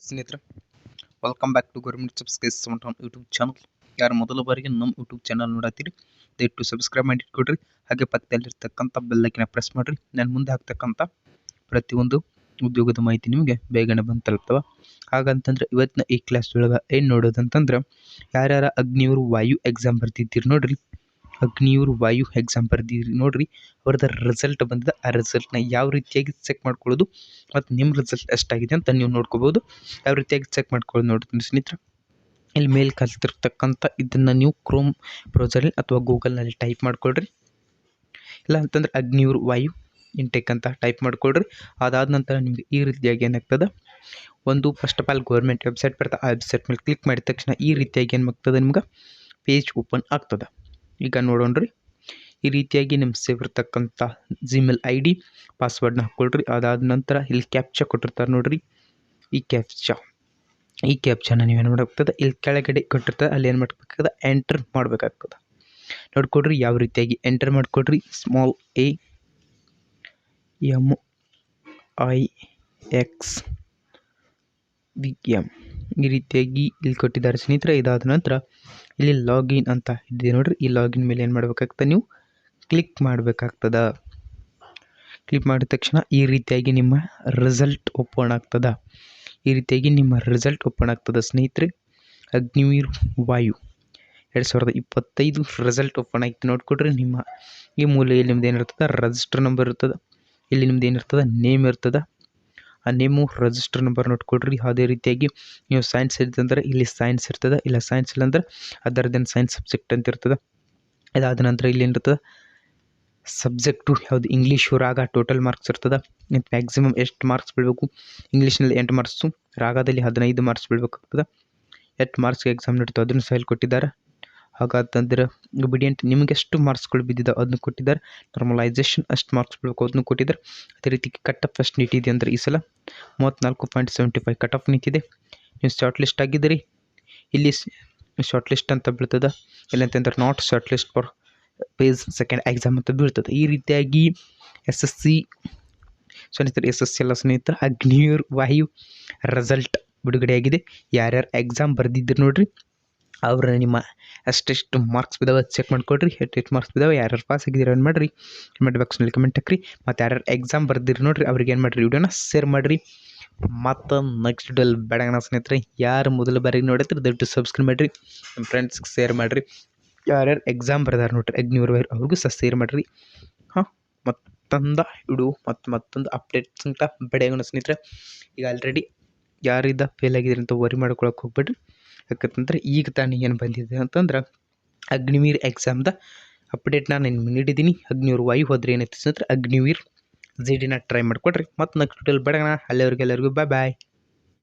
ಸ್ನೇಹಿತರೆ, welcome back to government jobs guys YouTube channel. ಯಾರು ಮೊದಲ ಬಾರಿಗೆ ನಮ್ಮ ಯೂಟ್ಯೂಬ್ ಚಾನಲ್ ನೋಡತ್ತೀರಿ ದಯವಿಟ್ಟು ಸಬ್ಸ್ಕ್ರೈಬ್ ಮಾಡಿ ಇಟ್ಕೊಡ್ರಿ. ಹಾಗೆ ಪಕ್ಕದಲ್ಲಿರ್ತಕ್ಕಂಥ ಬೆಲ್ಲೈಕನ್ನ ಪ್ರೆಸ್ ಮಾಡಿರಿ. ನಾನು ಮುಂದೆ ಹಾಕ್ತಕ್ಕಂಥ ಪ್ರತಿಯೊಂದು ಉದ್ಯೋಗದ ಮಾಹಿತಿ ನಿಮಗೆ ಬೇಗನೆ ಬಂದು ತಲುಪ್ತವೆ. ಹಾಗಂತಂದ್ರೆ ಇವತ್ತಿನ ಈ ಕ್ಲಾಸ್ ಒಳಗೆ ಏನು ನೋಡೋದಂತಂದ್ರೆ, ಯಾರ್ಯಾರ ಅಗ್ನಿಯೂರು ವಾಯು ಎಕ್ಸಾಮ್ ಬರ್ತಿದ್ದೀರಿ ನೋಡ್ರಿ, ಅಗ್ನಿಯೂರು ವಾಯು ಎಕ್ಸಾಮ್ ಬರ್ದಿರಿ ನೋಡ್ರಿ, ಅವ್ರದ್ದು ರಿಸಲ್ಟ್ ಬಂದಿದೆ. ಆ ರಿಸಲ್ಟ್ನ ಯಾವ ರೀತಿಯಾಗಿ ಚೆಕ್ ಮಾಡ್ಕೊಳ್ಳೋದು ಮತ್ತು ನಿಮ್ಮ ರಿಸಲ್ಟ್ ಎಷ್ಟಾಗಿದೆ ಅಂತ ನೀವು ನೋಡ್ಕೋಬೋದು. ಯಾವ ರೀತಿಯಾಗಿ ಚೆಕ್ ಮಾಡ್ಕೊಳ್ಳೋದು ನೋಡ್ತೀನಿ ಸ್ನೇಹಿತರೆ. ಇಲ್ಲಿ ಮೇಲೆ ಕಲ್ತಿರ್ತಕ್ಕಂಥ ಇದನ್ನು ನೀವು ಕ್ರೋಮ್ ಬ್ರೌಸರಲ್ಲಿ ಅಥವಾ ಗೂಗಲ್ನಲ್ಲಿ ಟೈಪ್ ಮಾಡ್ಕೊಳ್ರಿ. ಇಲ್ಲ ಅಂತಂದ್ರೆ ಅಗ್ನಿಯೂರು ವಾಯು ಇಂಟೆಕ್ ಅಂತ ಟೈಪ್ ಮಾಡ್ಕೊಳ್ರಿ. ಅದಾದ ನಂತರ ನಿಮಗೆ ಈ ರೀತಿಯಾಗಿ ಏನಾಗ್ತದೆ, ಒಂದು first of all government website ಬರ್ತದೆ. ಆ ವೆಬ್ಸೈಟ್ ಮೇಲೆ ಕ್ಲಿಕ್ ಮಾಡಿದ ತಕ್ಷಣ ಈ ರೀತಿಯಾಗಿ ಏನಾಗ್ತದೆ, ನಿಮ್ಗೆ ಪೇಜ್ ಓಪನ್ ಆಗ್ತದೆ. ಈಗ ನೋಡೋಣ್ರಿ, ಈ ರೀತಿಯಾಗಿ ನಿಮ್ಮ ಸೇವ್ ಇರ್ತಕ್ಕಂಥ ಜಿಮೇಲ್ ID ಪಾಸ್ವರ್ಡ್ನ ಹಾಕ್ಕೊಳ್ರಿ. ಅದಾದ ನಂತರ ಇಲ್ಲಿ ಕ್ಯಾಪ್ಚಾ ಕೊಟ್ಟಿರ್ತಾರೆ ನೋಡ್ರಿ, ಈ ಕ್ಯಾಪ್ಚಾನ ನೀವೇನು ಮಾಡಬೇಕಾಗ್ತದೆ, ಇಲ್ಲಿ ಕೆಳಗಡೆ ಕೊಟ್ಟಿರ್ತಾರೆ, ಅಲ್ಲಿ ಏನು ಮಾಡಬೇಕಾಗ್ತದೆ, ಎಂಟರ್ ಮಾಡಬೇಕಾಗ್ತದೆ. ನೋಡ್ಕೊಡ್ರಿ ಯಾವ ರೀತಿಯಾಗಿ ಎಂಟರ್ ಮಾಡ್ಕೊಡ್ರಿ. ಸ್ಮಾಲ್ AMIXVM ಈ ರೀತಿಯಾಗಿ ಇಲ್ಲಿ ಕೊಟ್ಟಿದ್ದಾರೆ ಸ್ನೇಹಿತರೆ. ಇದಾದ ನಂತರ ಇಲ್ಲಿ ಲಾಗಿನ್ ಅಂತ ಇದೆ ನೋಡ್ರಿ, ಈ ಲಾಗಿನ್ ಮೇಲೆ ಏನು ಮಾಡಬೇಕಾಗ್ತದೆ, ನೀವು ಕ್ಲಿಕ್ ಮಾಡಬೇಕಾಗ್ತದ. ಕ್ಲಿಕ್ ಮಾಡಿದ ತಕ್ಷಣ ಈ ರೀತಿಯಾಗಿ ನಿಮ್ಮ ರಿಸಲ್ಟ್ ಓಪನ್ ಆಗ್ತದ. ಈ ರೀತಿಯಾಗಿ ನಿಮ್ಮ ರಿಸಲ್ಟ್ ಓಪನ್ ಆಗ್ತದೆ ಸ್ನೇಹಿತರೆ. ಅಗ್ನಿವೀರ್ ವಾಯು 2025 ರಿಸಲ್ಟ್ ಓಪನ್ ಆಯ್ತು. ನೋಡ್ಕೊಡ್ರಿ, ನಿಮ್ಮ ಈ ಮೂಲೆಯಲ್ಲಿ ನಿಮ್ದು ಏನಿರ್ತದೆ, ರಿಜಿಸ್ಟರ್ ನಂಬರ್ ಇರ್ತದೆ. ಇಲ್ಲಿ ನಿಮ್ದು ಏನಿರ್ತದೆ, ನೇಮ್ ಇರ್ತದೆ. ಆ ನೇಮು ರಿಜಿಸ್ಟರ್ ನಂಬರ್ ನೋಡ್ಕೊಡ್ರಿ. ಅದೇ ರೀತಿಯಾಗಿ ನೀವು ಸೈನ್ಸ್ ಇರ್ತಂದ್ರೆ ಇಲ್ಲಿ ಸೈನ್ಸ್ ಇರ್ತದೆ, ಇಲ್ಲ ಸೈನ್ಸ್ ಇಲ್ಲ ಅಂದ್ರೆ ಅದರದ್ದೇನು ಸೈನ್ಸ್ ಸಬ್ಜೆಕ್ಟ್ ಅಂತ ಇರ್ತದೆ. ಅದಾದ ನಂತರ ಇಲ್ಲಿ ಏನಿರ್ತದೆ, ಸಬ್ಜೆಕ್ಟು ಯಾವುದು ಇಂಗ್ಲೀಷು ರಾಗ ಟೋಟಲ್ ಮಾರ್ಕ್ಸ್ ಇರ್ತದೆ. ಮ್ಯಾಕ್ಸಿಮಮ್ ಎಷ್ಟು ಮಾರ್ಕ್ಸ್ ಬೀಳಬೇಕು, ಇಂಗ್ಲೀಷ್ನಲ್ಲಿ 8 ಮಾರ್ಕ್ಸು, ರಾಗದಲ್ಲಿ 15 ಮಾರ್ಕ್ಸ್ ಬೀಳಬೇಕಾಗ್ತದೆ. 8 ಮಾರ್ಕ್ಸ್ಗೆ ಎಕ್ಸಾಮ್ ನಡೀತು, ಅದನ್ನು ಸಹ ಇಲ್ಲಿ ಕೊಟ್ಟಿದ್ದಾರೆ. ಹಾಗಾತಂದ್ರೆ ಒಬಿಡಿಯಂಟ್ ನಿಮಗೆ ಎಷ್ಟು ಮಾರ್ಕ್ಸ್ಗಳು ಬಿದ್ದಿದೆ ಅದನ್ನು ಕೊಟ್ಟಿದ್ದಾರೆ. ನಾರ್ಮಲೈಸೇಷನ್ ಅಷ್ಟು ಮಾರ್ಕ್ಸ್ ಬೀಳಬೇಕು ಅದನ್ನು ಕೊಟ್ಟಿದ್ದಾರೆ. ಅದೇ ರೀತಿ ಕಟ್ ಆಫ್ ಎಷ್ಟು ನಿಂತಿದೆ ಅಂದರೆ ಈ ಸಲ 34.75 ಕಟ್ ಆಫ್ ನಿಂತಿದೆ. ನೀವು ಶಾರ್ಟ್ ಲಿಸ್ಟ್ ಆಗಿದ್ದೀರಿ, ಇಲ್ಲಿ ಶಾರ್ಟ್ ಲಿಸ್ಟ್ ಅಂತ ಬೀಳ್ತದೆ. ಇಲ್ಲಂತಂದ್ರೆ not short list for page second exam ಅಂತ ಬೀಳ್ತದೆ. ಈ ರೀತಿಯಾಗಿ SSC ಎಲ್ಲ ಸ್ನೇಹಿತರೆ ಅಗ್ನಿಯೂರ್ ವಾಯು ರಿಸಲ್ಟ್ ಬಿಡುಗಡೆಯಾಗಿದೆ. ಯಾರ್ಯಾರು ಎಕ್ಸಾಮ್ ಬರ್ದಿದ್ರು ನೋಡ್ರಿ, ಅವ್ರ ನಿಮ್ಮ ಅಷ್ಟೆಷ್ಟು ಮಾರ್ಕ್ಸ್ ಬಿದ್ದಾವೆ ಚೆಕ್ ಮಾಡ್ಕೊಡ್ರಿ. ಎಷ್ಟು ಮಾರ್ಕ್ಸ್ ಬಿದ್ದಾವೆ, ಯಾರ್ಯಾರು ಪಾಸ್ ಆಗಿದ್ದೀರ ಏನು ಮಾಡಿರಿ, ಕಮೆಂಟ್ ಬಾಕ್ಸ್ನಲ್ಲಿ ಕಮೆಂಟ್ ಹಾಕ್ರಿ. ಮತ್ತು ಯಾರ್ಯಾರು ಎಕ್ಸಾಮ್ ಬರ್ದಿರಿ ನೋಡ್ರಿ, ಅವ್ರಿಗೆ ಏನು ಮಾಡಿರಿ, ವಿಡಿಯೋನ ಶೇರ್ ಮಾಡಿರಿ. ಮತ್ತು ನೆಕ್ಸ್ಟ್ ವಿಡಿಯೋಲ್ಲಿ ಬೇಡಗಣ ಸ್ನೇಹಿತರೆ, ಯಾರು ಮೊದಲ ಬಾರಿಗೆ ನೋಡಿದ್ರೆ ದಯವಿಟ್ಟು ಸಬ್ಸ್ಕ್ರೈಬ್ ಮಾಡಿರಿ, ನಿಮ್ಮ ಫ್ರೆಂಡ್ಸ್ಗೆ ಶೇರ್ ಮಾಡಿರಿ. ಯಾರ್ಯಾರು ಎಕ್ಸಾಮ್ ಬರ್ದಾರ ನೋಡ್ರಿ ಅಗ್ನಿಯೂರ್ ವಾಯು ಅವ್ರಿಗೂ ಸಹ ಶೇರ್ ಮಾಡಿರಿ. ಮತ್ತೊಂದು ವಿಡಿಯೋ ಮತ್ತೊಂದು ಅಪ್ಡೇಟ್ಸ್ ಅಂತ ಬೇಡಗಣ ಸ್ನೇಹಿತರೆ. ಈಗ ಆಲ್ರೆಡಿ ಯಾರಿದ್ದ ಫೇಲ್ ಆಗಿದ್ದೀರಿ ಅಂತ ವರಿ ಮಾಡ್ಕೊಳಕ್ಕೆ ಹೋಗ್ಬೇಡ್ರಿ. ಯಾಕಂತಂದ್ರೆ ಈಗ ತಾನೇ ಏನು ಬಂದಿದೆ ಅಂತಂದ್ರೆ ಅಗ್ನಿವೀರ್ ಎಕ್ಸಾಮ್ದ ಅಪ್ಡೇಟ್ ನಾನು ನೀಡಿದ್ದೀನಿ. ಅಗ್ನಿಯೂರ್ ವಾಯು ಹೋದ್ರೆ ಏನೈತಿ ಸ್ನೇಹಿತರೆ, ಅಗ್ನಿವೀರ್ ZD ಟ್ರೈ ಮಾಡಿಕೊಡ್ರಿ. ಮತ್ತು ನೆಕ್ಸ್ಟ್ ವಿಡಿಯೋಲಿ ಬೇಡಗಣ. ಅಲ್ಲಿವರೆಗೆ ಎಲ್ಲರಿಗೂ ಬಾಯ್.